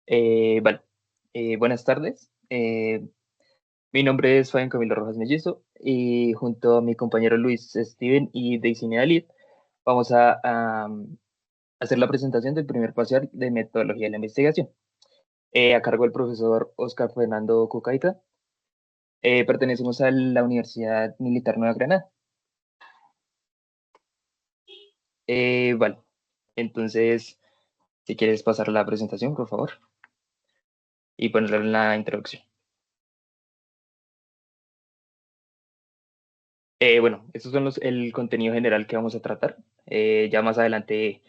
Vale. Buenas tardes. Mi nombre es Fabián Camilo Rojas Mellizo y junto a mi compañero Luis Steven y Daisy Nedalid vamos a hacer la presentación del primer parcial de metodología de la investigación a cargo del profesor Oscar Fernando Cucaita. Pertenecemos a la Universidad Militar Nueva Granada. Vale. Entonces, si quieres pasar la presentación, por favor, y ponerle la introducción. Bueno, estos son el contenido general que vamos a tratar. Ya más adelante,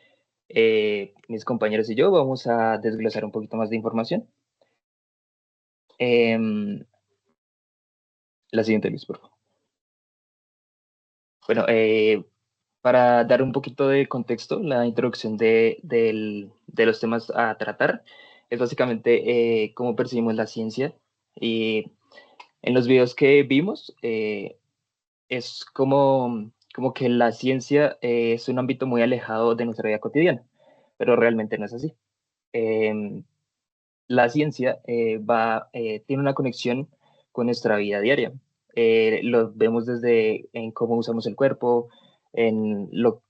mis compañeros y yo vamos a desglosar un poquito más de información. Em, la siguiente, Luis, por favor. Bueno, para dar un poquito de contexto, la introducción de los temas a tratar es básicamente cómo percibimos la ciencia. Y en los videos que vimos, es como que la ciencia es un ámbito muy alejado de nuestra vida cotidiana, pero realmente no es así. Em, la ciencia tiene una conexión con nuestra vida diaria. Lo vemos desde en cómo usamos el cuerpo,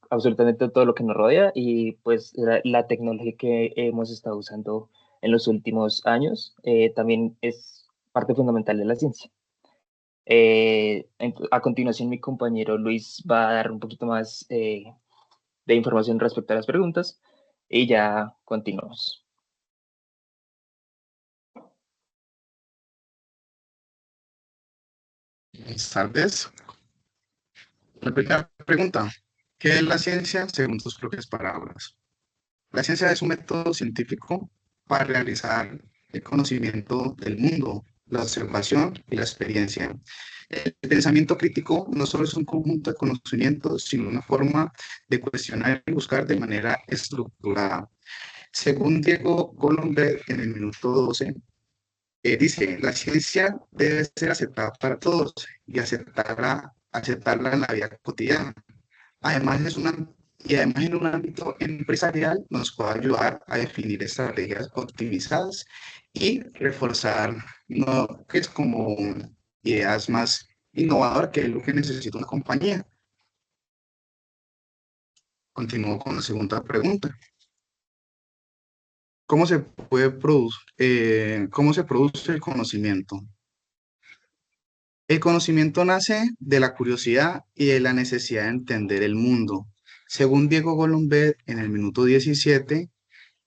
absolutamente todo lo que nos rodea y pues la tecnología que hemos estado usando en los últimos años también es parte fundamental de la ciencia. A continuación, mi compañero Luis va a dar un poquito más de información respecto a las preguntas y ya continuamos. Buenas tardes. La primera pregunta, ¿qué es la ciencia según tus propias palabras? La ciencia es un método científico para realizar el conocimiento del mundo, la observación y la experiencia. El pensamiento crítico no solo es un conjunto de conocimientos, sino una forma de cuestionar y buscar de manera estructurada. Según Diego Golombek en el minuto 12, dice, la ciencia debe ser aceptada para todos y aceptarla en la vida cotidiana. Además, además en un ámbito empresarial nos puede ayudar a definir estrategias optimizadas y reforzar, no, que es como ideas más innovadoras que es lo que necesita una compañía. Continúo con la segunda pregunta. ¿Cómo se produce el conocimiento? El conocimiento nace de la curiosidad y de la necesidad de entender el mundo. Según Diego Golombet, en el minuto 17,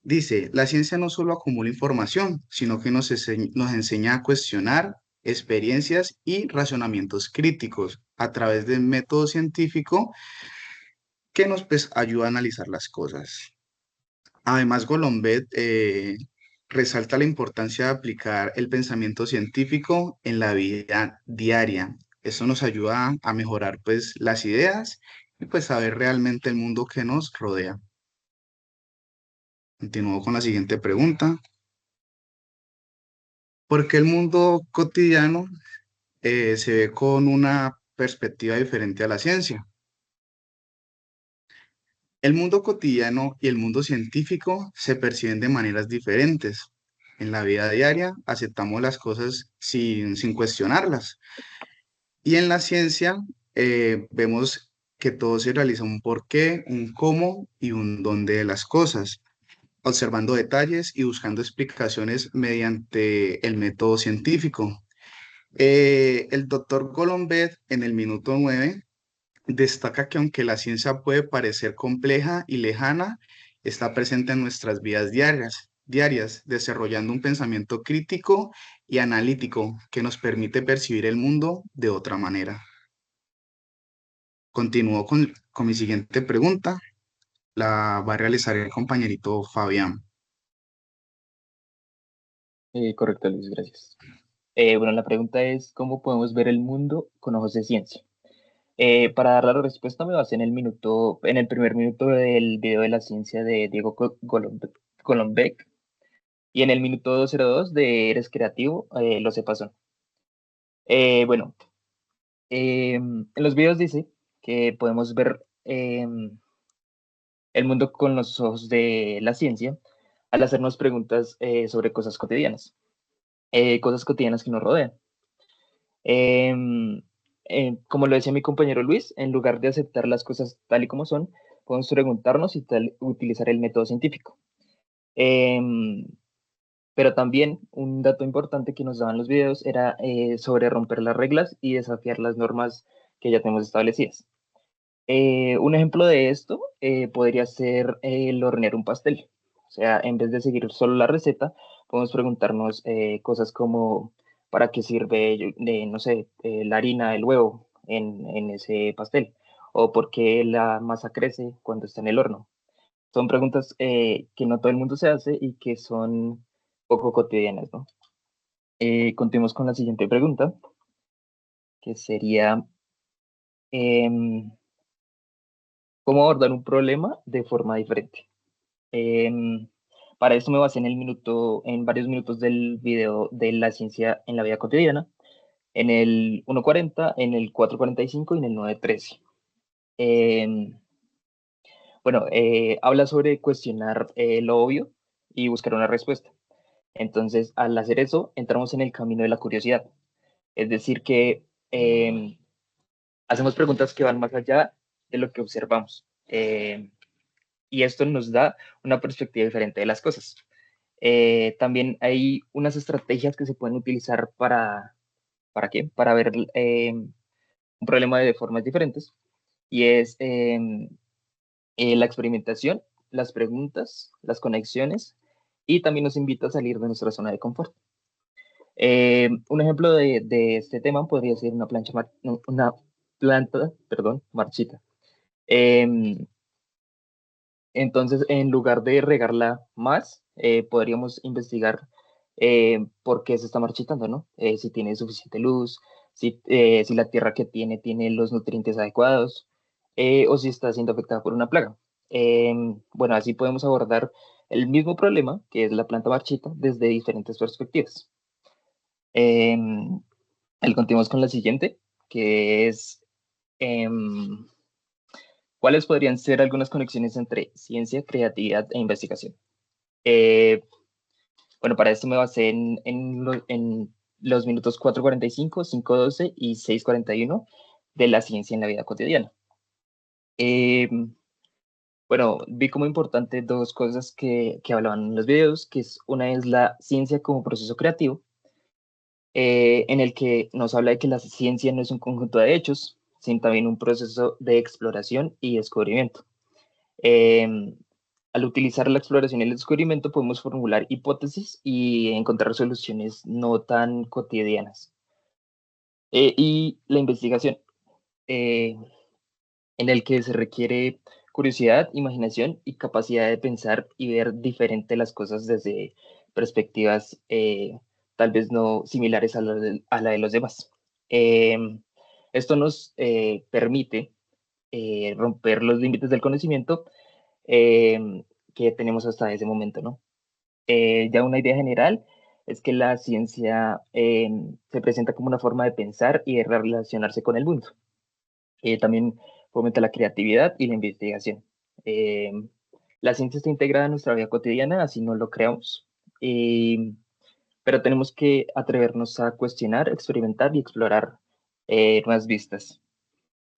dice, la ciencia no solo acumula información, sino que nos enseña a cuestionar experiencias y razonamientos críticos a través del método científico que nos pues, ayuda a analizar las cosas. Además, Golombet resalta la importancia de aplicar el pensamiento científico en la vida diaria. Eso nos ayuda a mejorar pues las ideas y pues saber realmente el mundo que nos rodea. Continúo con la siguiente pregunta. ¿Por qué el mundo cotidiano se ve con una perspectiva diferente a la ciencia? El mundo cotidiano y el mundo científico se perciben de maneras diferentes. En la vida diaria aceptamos las cosas sin cuestionarlas. Y en la ciencia vemos que todo se realiza un porqué, un cómo y un dónde de las cosas, observando detalles y buscando explicaciones mediante el método científico. El doctor Golombet en el minuto 9 destaca que aunque la ciencia puede parecer compleja y lejana, está presente en nuestras vidas diarias, desarrollando un pensamiento crítico y analítico que nos permite percibir el mundo de otra manera. Continúo con mi siguiente pregunta, la va a realizar el compañerito Fabián. Correcto, Luis, gracias. Bueno, la pregunta es, ¿cómo podemos ver el mundo con ojos de ciencia? Para dar la respuesta me basé en el primer minuto del video de la ciencia de Diego Golombek y en el minuto 202 de Eres Creativo, lo sepas o no. Bueno, en los videos dice que podemos ver el mundo con los ojos de la ciencia al hacernos preguntas sobre cosas cotidianas que nos rodean. Em, como lo decía mi compañero Luis, en lugar de aceptar las cosas tal y como son, podemos preguntarnos y utilizar el método científico. Em, pero también un dato importante que nos daban los videos era sobre romper las reglas y desafiar las normas que ya tenemos establecidas. Un ejemplo de esto podría ser el hornear un pastel. O sea, en vez de seguir solo la receta, podemos preguntarnos cosas como ¿para qué sirve, no sé, la harina, el huevo en ese pastel? ¿O por qué la masa crece cuando está en el horno? Son preguntas que no todo el mundo se hace y que son poco cotidianas, ¿no? Continuemos con la siguiente pregunta, que sería, em, ¿cómo abordar un problema de forma diferente? Em, para esto me basé en varios minutos del video de la ciencia en la vida cotidiana, en el 1.40, en el 4.45 y en el 9.13. Em, bueno, habla sobre cuestionar lo obvio y buscar una respuesta. Entonces, al hacer eso, entramos en el camino de la curiosidad. Es decir, que hacemos preguntas que van más allá de lo que observamos. Y esto nos da una perspectiva diferente de las cosas. También hay unas estrategias que se pueden utilizar ¿para qué? Para ver un problema de formas diferentes. Y es la experimentación, las preguntas, las conexiones, y también nos invita a salir de nuestra zona de confort. Un ejemplo de este tema podría ser una planta, perdón, marchita. Em, entonces, en lugar de regarla más, podríamos investigar por qué se está marchitando, ¿no? Si tiene suficiente luz, si la tierra que tiene los nutrientes adecuados, o si está siendo afectada por una plaga. Bueno, así podemos abordar el mismo problema, que es la planta marchita, desde diferentes perspectivas. Em, Continuamos con la siguiente, que es em, ¿cuáles podrían ser algunas conexiones entre ciencia, creatividad e investigación? Eh, bueno, para esto me basé en los minutos 4.45, 5.12 y 6.41 de la ciencia en la vida cotidiana. Bueno, vi como importante dos cosas que hablaban en los videos, una es la ciencia como proceso creativo, en el que nos habla de que la ciencia no es un conjunto de hechos, sino también un proceso de exploración y descubrimiento. Em, Al utilizar la exploración y el descubrimiento podemos formular hipótesis y encontrar soluciones no tan cotidianas. Y la investigación, eh, en el que se requiere curiosidad, imaginación y capacidad de pensar y ver diferente las cosas desde perspectivas tal vez no similares a la de los demás. Esto nos permite romper los límites del conocimiento eh, que tenemos hasta ese momento, ¿no? Ya una idea general es que la ciencia se presenta como una forma de pensar y de relacionarse con el mundo. También fomenta la creatividad y la investigación. Eh, la ciencia está integrada en nuestra vida cotidiana, así no lo creamos, pero tenemos que atrevernos a cuestionar, experimentar y explorar nuevas vistas.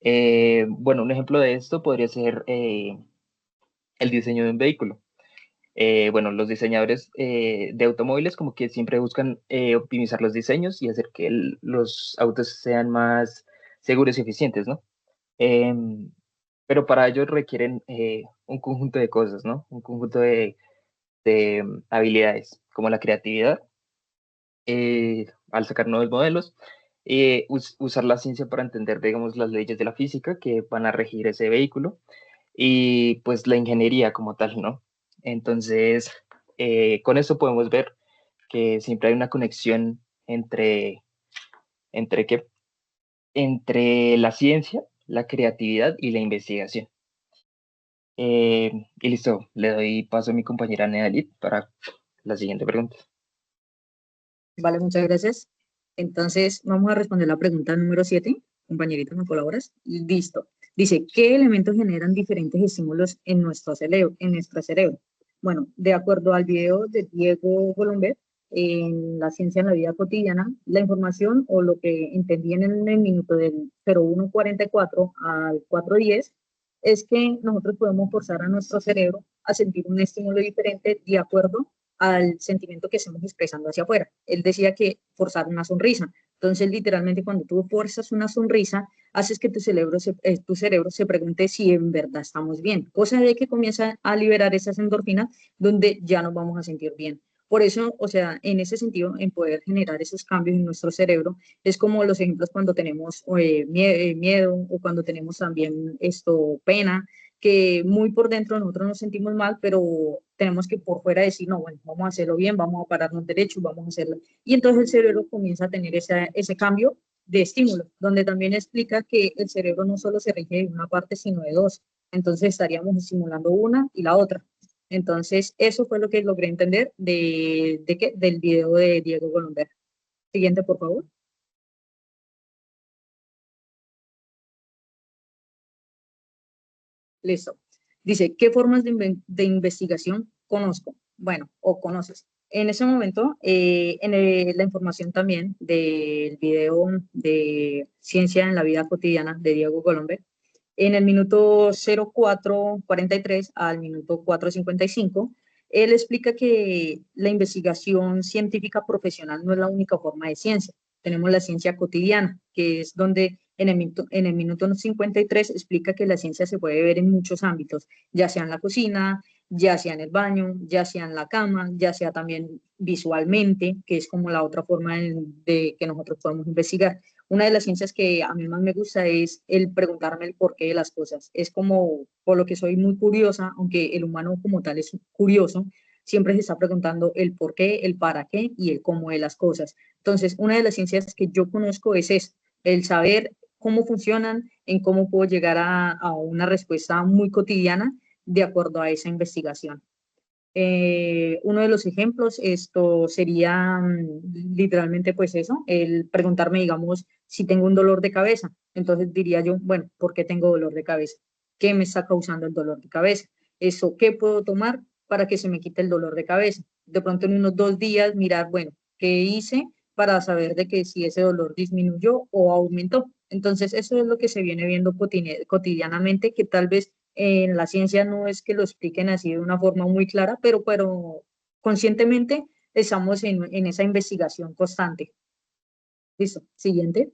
Bueno, un ejemplo de esto podría ser el diseño de un vehículo. Bueno, los diseñadores de automóviles como que siempre buscan optimizar los diseños y hacer que los autos sean más seguros y eficientes, ¿no? Em, pero para ello requieren un conjunto de cosas, ¿no? Un conjunto de habilidades, como la creatividad, al sacar nuevos modelos, usar la ciencia para entender, digamos, las leyes de la física que van a regir ese vehículo y pues la ingeniería como tal, ¿no? Entonces, con eso podemos ver que siempre hay una conexión entre, ¿qué? Entre la ciencia, la creatividad y la investigación. Y listo, le doy paso a mi compañera Nedalit para la siguiente pregunta. Vale, muchas gracias. Entonces, vamos a responder la pregunta número 7. Compañerito, ¿me colaboras? Listo. Dice, ¿qué elementos generan diferentes estímulos en nuestro cerebro? Bueno, de acuerdo al video de Diego Golombet, en la ciencia en la vida cotidiana, la información o lo que entendí en el minuto del 01:44 al 4:10 es que nosotros podemos forzar a nuestro cerebro a sentir un estímulo diferente de acuerdo al sentimiento que estemos expresando hacia afuera. Él decía que forzar una sonrisa. Entonces, literalmente, cuando tú fuerzas una sonrisa, haces que tu cerebro se pregunte si en verdad estamos bien, cosa de que comienza a liberar esas endorfinas donde ya nos vamos a sentir bien. Por eso, o sea, en ese sentido, en poder generar esos cambios en nuestro cerebro, es como los ejemplos cuando tenemos miedo o cuando tenemos también pena, que muy por dentro nosotros nos sentimos mal, pero tenemos que por fuera decir, no, bueno, vamos a hacerlo bien, vamos a pararnos derechos, vamos a hacerlo. Y entonces el cerebro comienza a tener ese cambio de estímulo, donde también explica que el cerebro no solo se rige de una parte, sino de dos. Entonces estaríamos estimulando una y la otra. Entonces, eso fue lo que logré entender del video de Diego Golomber. Siguiente, por favor. Listo. Dice, ¿qué formas de investigación conozco? Bueno, o conoces. En ese momento, la información también del video de Ciencia en la Vida Cotidiana de Diego Colombe, en el minuto 04:43 al minuto 4:55, él explica que la investigación científica profesional no es la única forma de ciencia. Tenemos la ciencia cotidiana, que es donde en el minuto 53 explica que la ciencia se puede ver en muchos ámbitos, ya sea en la cocina, ya sea en el baño, ya sea en la cama, ya sea también visualmente, que es como la otra forma de que nosotros podemos investigar. Una de las ciencias que a mí más me gusta es el preguntarme el porqué de las cosas. Es como por lo que soy muy curiosa, aunque el humano como tal es curioso, siempre se está preguntando el por qué, el para qué y el cómo de las cosas. Entonces, una de las ciencias que yo conozco es eso, el saber cómo funcionan, en cómo puedo llegar a una respuesta muy cotidiana de acuerdo a esa investigación. Uno de los ejemplos, esto sería literalmente pues eso, el preguntarme, digamos, si tengo un dolor de cabeza. Entonces diría yo, bueno, ¿por qué tengo dolor de cabeza? ¿Qué me está causando el dolor de cabeza? Eso, ¿qué puedo tomar para que se me quite el dolor de cabeza? De pronto en unos 2 días mirar, bueno, ¿qué hice para saber de que si ese dolor disminuyó o aumentó? Entonces eso es lo que se viene viendo cotidianamente, que tal vez en la ciencia no es que lo expliquen así de una forma muy clara, pero conscientemente estamos en esa investigación constante. Listo. Siguiente.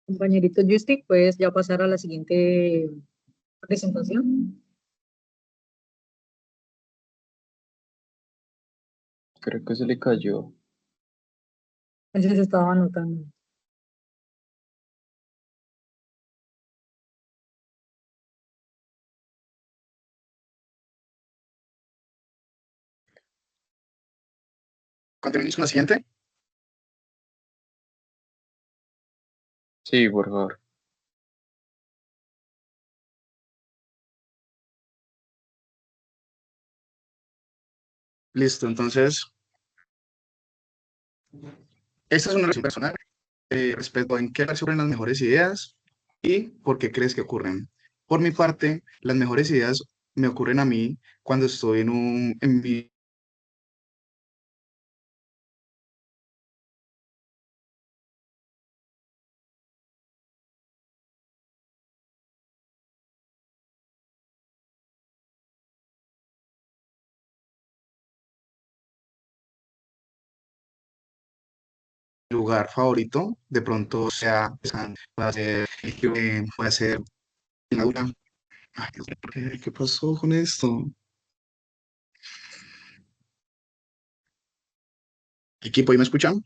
Compañerito Justi, puedes ya pasar a la siguiente presentación. Creo que se le cayó. Entonces estaba anotando. Continuamos con la siguiente. Sí, por favor. Listo, entonces, esta es una reflexión personal respecto a en qué surgen las mejores ideas y por qué crees que ocurren. Por mi parte, las mejores ideas me ocurren a mí cuando estoy en mi lugar favorito, de pronto sea, puede ser una duda. Ay, Dios mío, ¿qué pasó con esto? Equipo, ¿y me escuchan?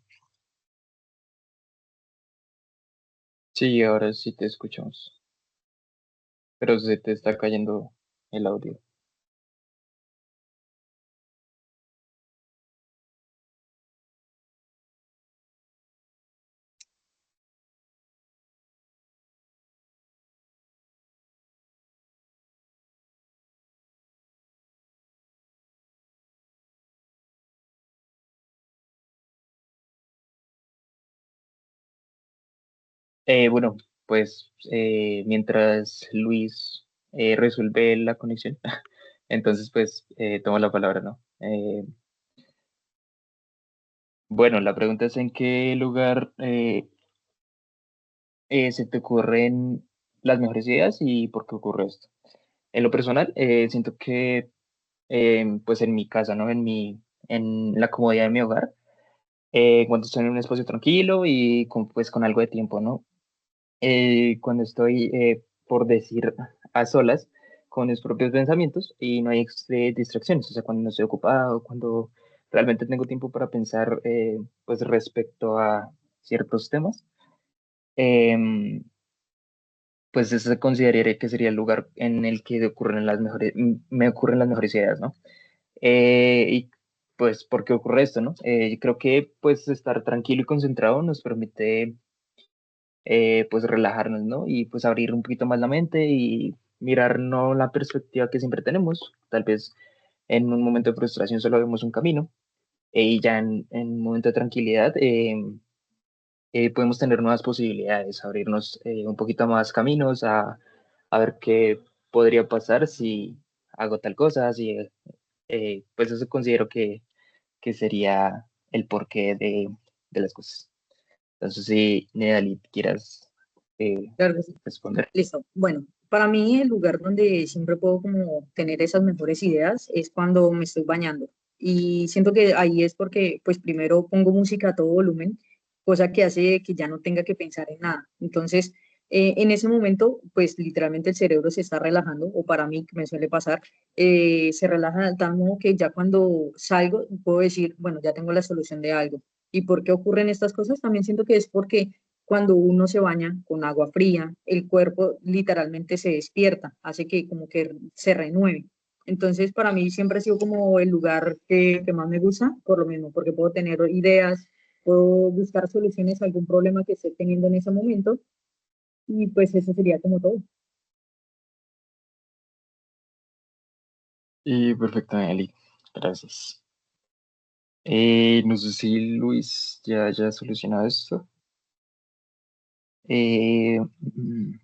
Sí, ahora sí te escuchamos. Pero se te está cayendo el audio. Bueno, pues mientras Luis resuelve la conexión, entonces pues tomo la palabra, ¿no? Bueno, la pregunta es en qué lugar se te ocurren las mejores ideas y por qué ocurre esto. En lo personal, siento que pues en mi casa, ¿no? En la comodidad de mi hogar, cuando estoy en un espacio tranquilo y pues con algo de tiempo, ¿no? Cuando estoy, por decir, a solas con mis propios pensamientos y no hay distracciones, o sea, cuando no estoy ocupado, cuando realmente tengo tiempo para pensar, pues respecto a ciertos temas, em, pues ese consideraría que sería el lugar en el que ocurren las mejores, me ocurren las mejores ideas, ¿no? Y pues, ¿por qué ocurre esto, no? Creo que pues estar tranquilo y concentrado nos permite pues relajarnos, ¿no? Y pues abrir un poquito más la mente y mirar no la perspectiva que siempre tenemos. Tal vez en un momento de frustración solo vemos un camino y ya en un momento de tranquilidad podemos tener nuevas posibilidades, abrirnos un poquito más caminos a ver qué podría pasar si hago tal cosa, si, pues eso considero que sería el porqué de las cosas. Entonces, si Nedali, quieras eh, Claro que sí. responder. Listo. Bueno, para mí el lugar donde siempre puedo como tener esas mejores ideas es cuando me estoy bañando. Y siento que ahí es porque, pues primero pongo música a todo volumen, cosa que hace que ya no tenga que pensar en nada. Entonces, en ese momento, pues literalmente el cerebro se está relajando, o para mí, que me suele pasar, se relaja de tal modo que ya cuando salgo puedo decir, bueno, ya tengo la solución de algo. ¿Y por qué ocurren estas cosas? También siento que es porque cuando uno se baña con agua fría, el cuerpo literalmente se despierta, hace que como que se renueve. Entonces, para mí siempre ha sido como el lugar que más me gusta, por lo mismo, porque puedo tener ideas, puedo buscar soluciones a algún problema que esté teniendo en ese momento, y pues eso sería como todo. Y perfecto, Eli. Gracias. No sé si Luis ya haya solucionado esto. Mm,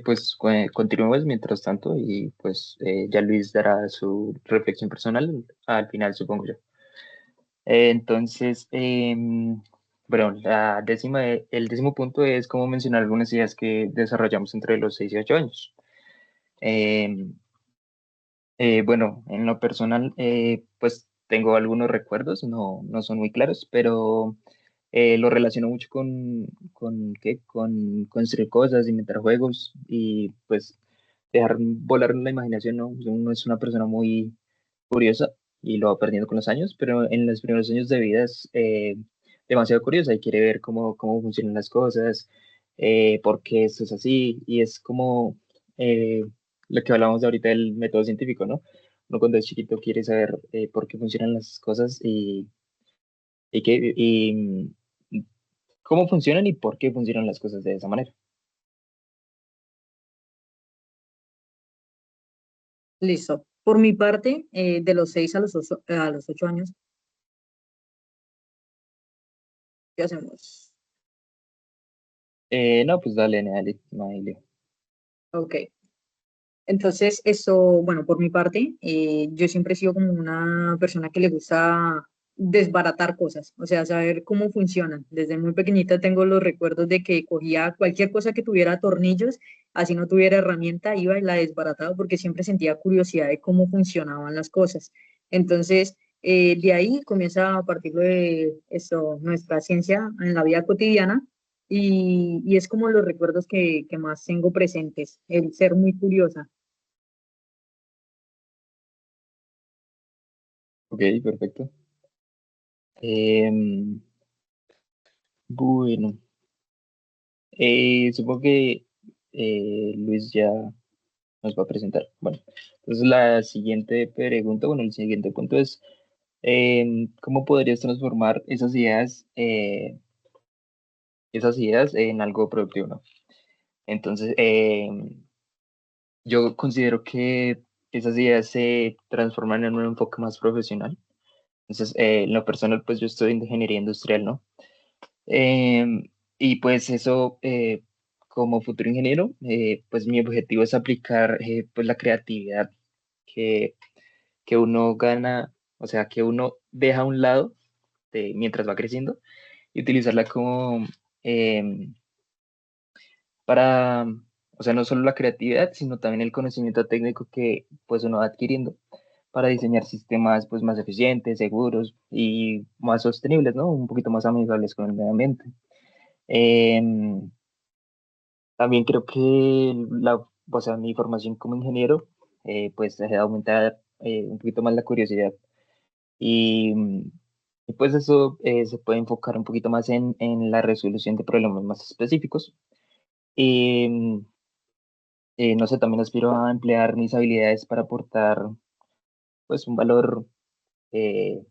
pues continuemos mientras tanto y pues ya Luis dará su reflexión personal al final, supongo yo. Entonces, bueno, el décimo punto es cómo mencionar algunas ideas que desarrollamos entre los 6 y 8 años. Em, bueno, en lo personal, pues tengo algunos recuerdos, no son muy claros, pero lo relaciono mucho ¿qué? Con construir cosas, inventar juegos y pues dejar volar la imaginación, ¿no? Uno es una persona muy curiosa y lo va perdiendo con los años, pero en los primeros años de vida es demasiado curiosa y quiere ver cómo funcionan las cosas, por qué esto es así, y es como eh, lo que hablábamos de ahorita del método científico, ¿no? Uno cuando es chiquito quiere saber por qué funcionan las cosas y cómo funcionan y por qué funcionan las cosas de esa manera. Listo. Por mi parte, de los 6 a los 8 años, ¿qué hacemos? No, pues dale, dale, no hay lío. Ok. Entonces, eso, bueno, por mi parte, yo siempre he sido como una persona que le gusta desbaratar cosas, o sea, saber cómo funcionan. Desde muy pequeñita tengo los recuerdos de que cogía cualquier cosa que tuviera tornillos, así no tuviera herramienta, iba y la desbarataba porque siempre sentía curiosidad de cómo funcionaban las cosas. Entonces, de ahí comienza a partir de eso, nuestra ciencia en la vida cotidiana y es como los recuerdos que más tengo presentes, el ser muy curiosa. Ok, perfecto. Em, bueno, supongo que Luis ya nos va a presentar. Bueno, entonces la siguiente pregunta, bueno, el siguiente punto es, ¿cómo podrías transformar esas ideas en algo productivo, ¿no? Entonces, yo considero que esas ideas se transforman en un enfoque más profesional. Entonces, en lo personal, pues yo estoy en ingeniería industrial, ¿no? Y pues eso, como futuro ingeniero, pues mi objetivo es aplicar pues la creatividad que, que uno gana, o sea, que uno deja a un lado mientras va creciendo y utilizarla como em, para, o sea, no solo la creatividad, sino también el conocimiento técnico que pues uno va adquiriendo para diseñar sistemas pues más eficientes, seguros y más sostenibles, ¿no? Un poquito más amigables con el medio ambiente. Em, También creo que o sea, mi formación como ingeniero pues aumenta un poquito más la curiosidad y, y, pues eso se puede enfocar un poquito más en la resolución de problemas más específicos. Y no sé, también aspiro a emplear mis habilidades para aportar pues un valor eh,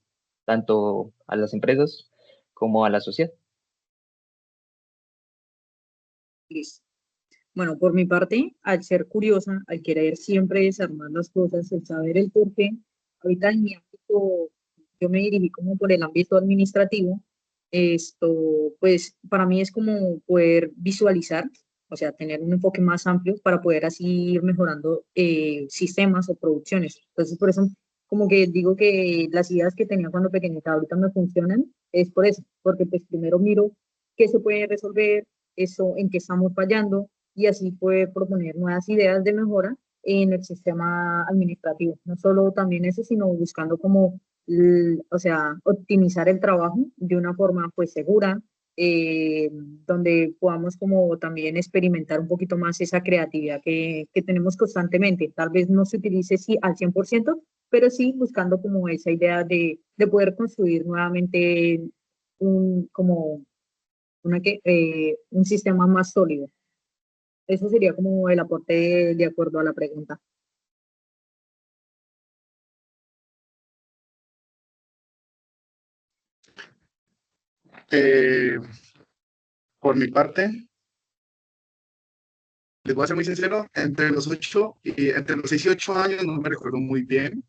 tanto a las empresas como a la sociedad. Listo. Bueno, por mi parte, al ser curiosa, al querer siempre desarmar las cosas, el saber el por qué, ahorita en mi ámbito, yo me dirigí como por el ámbito administrativo, esto, pues para mí es como poder visualizar, o sea, tener un enfoque más amplio para poder así ir mejorando sistemas o producciones. Entonces, por eso, como que digo que las ideas que tenía cuando pequeñita ahorita me funcionan, es por eso, porque pues primero miro qué se puede resolver, eso, en qué estamos fallando y así puede proponer nuevas ideas de mejora en el sistema administrativo. No solo también eso, sino buscando como, o sea, optimizar el trabajo de una forma pues segura, donde podamos como también experimentar un poquito más esa creatividad que tenemos constantemente. Tal vez no se utilice sí al 100%, pero sí buscando como esa idea de poder construir nuevamente como un sistema más sólido. Eso sería como el aporte de acuerdo a la pregunta. Eh, por mi parte, les voy a ser muy sincero, entre los 6 y 8 años no me recuerdo muy bien.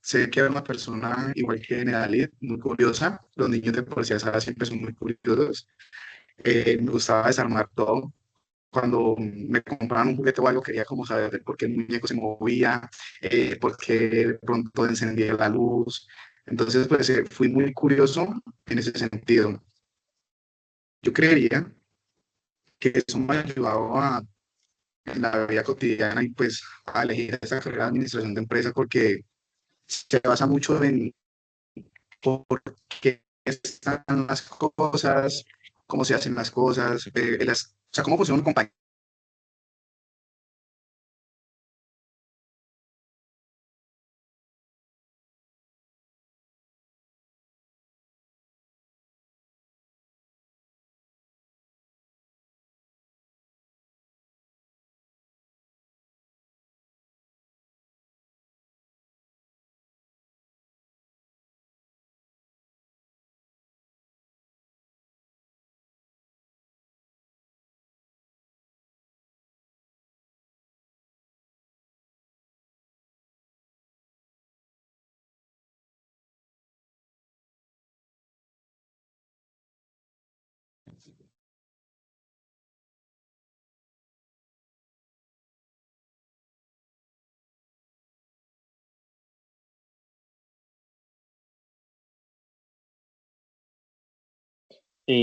Sé que era una persona igual que Nedalid, muy curiosa. Los niños de por sí a esa edad siempre son muy curiosos. Me gustaba desarmar todo. Cuando me compraban un juguete o algo, quería como saber de por qué el muñeco se movía, por qué de pronto encendía la luz. Entonces, pues fui muy curioso en ese sentido. Yo creería que eso me ha ayudado en la vida cotidiana y pues a elegir esa carrera de administración de empresas porque se basa mucho en por qué están las cosas, cómo se hacen las cosas, o sea, cómo funciona una compañía.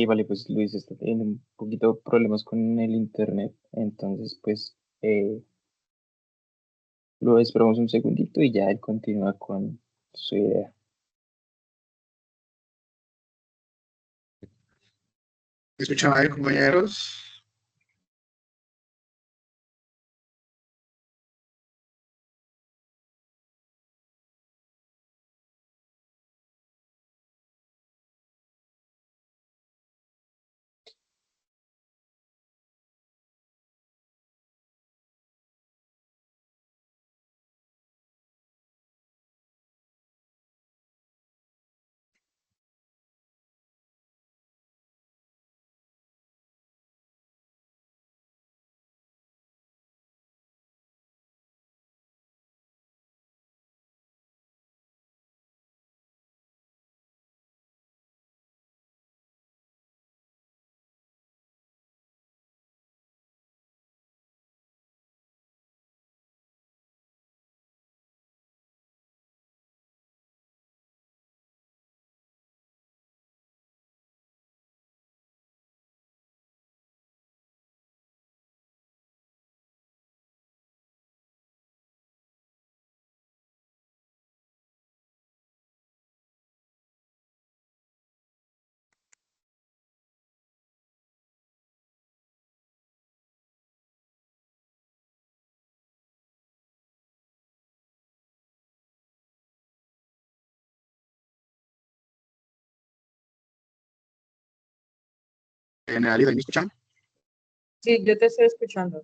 Vale, pues Luis está teniendo un poquito problemas con el internet, entonces pues lo esperamos un segundito y ya él continúa con su idea. ¿Me escuchan ahí, compañeros? Alida, ¿me escuchan? Sí, yo te estoy escuchando.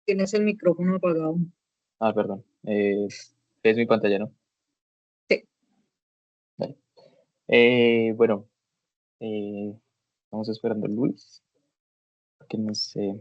Tienes el micrófono apagado. Ah, perdón. Es mi pantalla, ¿no? Sí. Vale. Bueno, estamos esperando a Luis, que no sé.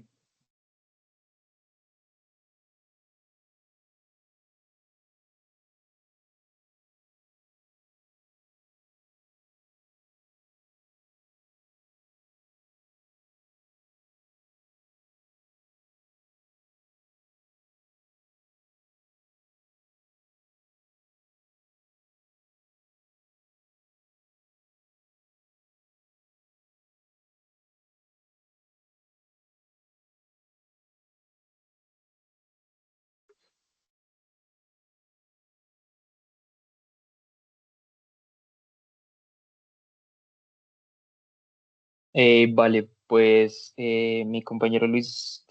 Vale, pues mi compañero Luis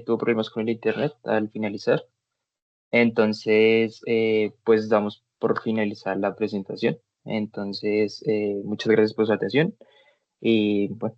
tuvo problemas con el internet al finalizar. Entonces, pues damos por finalizar la presentación. Entonces, muchas gracias por su atención y bueno,